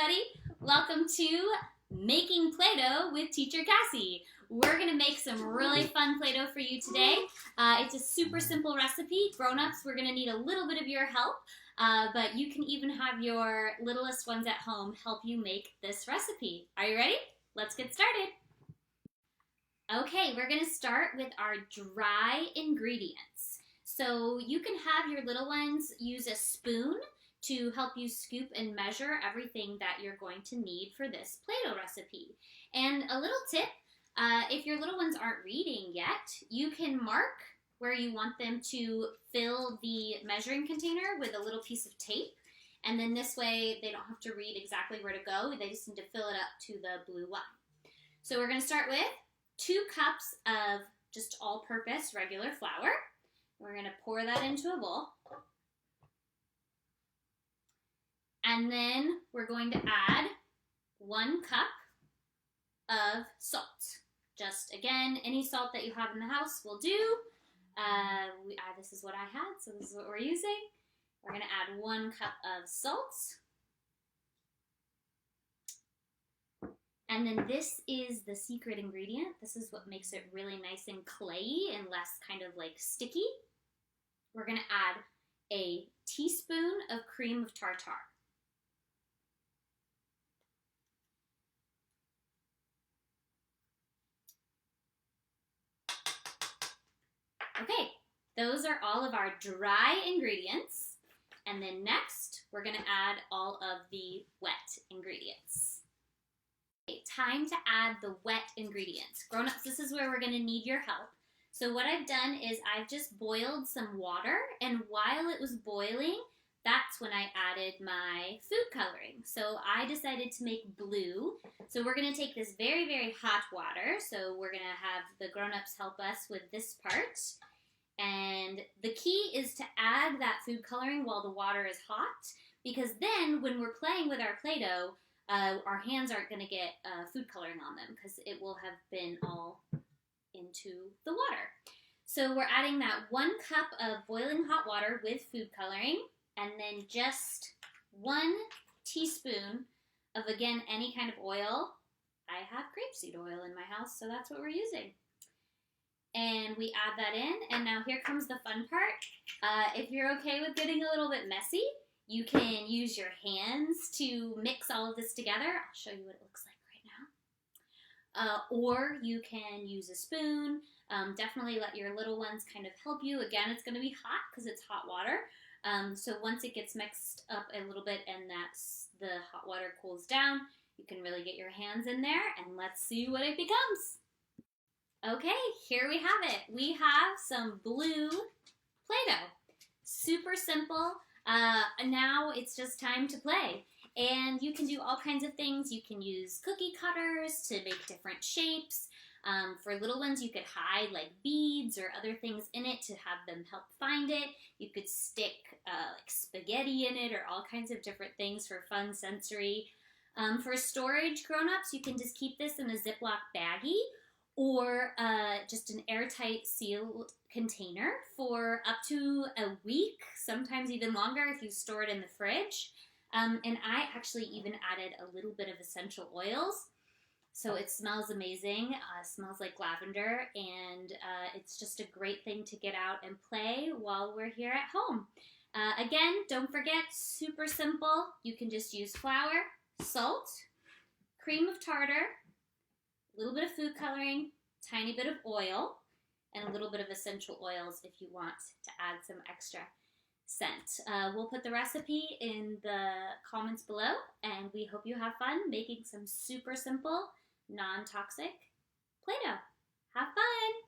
everybody. Welcome to Making Play-Doh with Teacher Cassie. We're going to make some really fun Play-Doh for you today. It's a super simple recipe. Grown-ups, we're going to need a little bit of your help, but you can even have your littlest ones at home help you make this recipe. Are you ready? Let's get started. Okay, we're going to start with our dry ingredients. So you can have your little ones use a spoon to help you scoop and measure everything that you're going to need for this Play-Doh recipe. And a little tip, if your little ones aren't reading yet, you can mark where you want them to fill the measuring container with a little piece of tape. And then this way they don't have to read exactly where to go. They just need to fill it up to the blue line. So we're going to start with 2 cups of just all-purpose regular flour. We're going to pour that into a bowl. And then we're going to add 1 cup of salt. Just, again, any salt that you have in the house will do. This is what I had, so this is what we're using. We're going to add 1 cup of salt. And then this is the secret ingredient. This is what makes it really nice and clayey and less kind of like sticky. We're going to add a teaspoon of cream of tartar. Okay, those are all of our dry ingredients. And then next, we're going to add all of the wet ingredients. Okay, time to add the wet ingredients. Grown-ups, this is where we're going to need your help. So what I've done is I've just boiled some water, and while it was boiling, that's when I added my food coloring. So I decided to make blue. So we're going to take this very, very hot water. So we're going to have the grown-ups help us with this part. And the key is to add that food coloring while the water is hot, because then when we're playing with our Play-Doh, our hands aren't going to get food coloring on them because it will have been all into the water. So we're adding that 1 cup of boiling hot water with food coloring, and then just 1 teaspoon of, again, any kind of oil. I have grapeseed oil in my house, so that's what we're using. And we add that in, and now here comes the fun part. If you're okay with getting a little bit messy, you can use your hands to mix all of this together. I'll show you what it looks like right now. Or you can use a spoon. Definitely let your little ones kind of help you. Again, it's going to be hot because it's hot water. So once it gets mixed up a little bit and the hot water cools down, you can really get your hands in there, and let's see what it becomes. Okay, here we have it. We have some blue Play-Doh. Super simple. Now it's just time to play. And you can do all kinds of things. You can use cookie cutters to make different shapes. For little ones, you could hide like beads or other things in it to have them help find it. You could stick like spaghetti in it or all kinds of different things for fun sensory. For storage, grown-ups, you can just keep this in a Ziploc baggie or just an airtight sealed container for up to a week, sometimes even longer if you store it in the fridge. And I actually even added a little bit of essential oils. So it smells amazing, smells like lavender, and it's just a great thing to get out and play while we're here at home. Again, don't forget, super simple. You can just use flour, salt, cream of tartar, a little bit of food coloring, tiny bit of oil, and a little bit of essential oils if you want to add some extra scent. We'll put the recipe in the comments below, and we hope you have fun making some super simple, non-toxic Play-Doh. Have fun!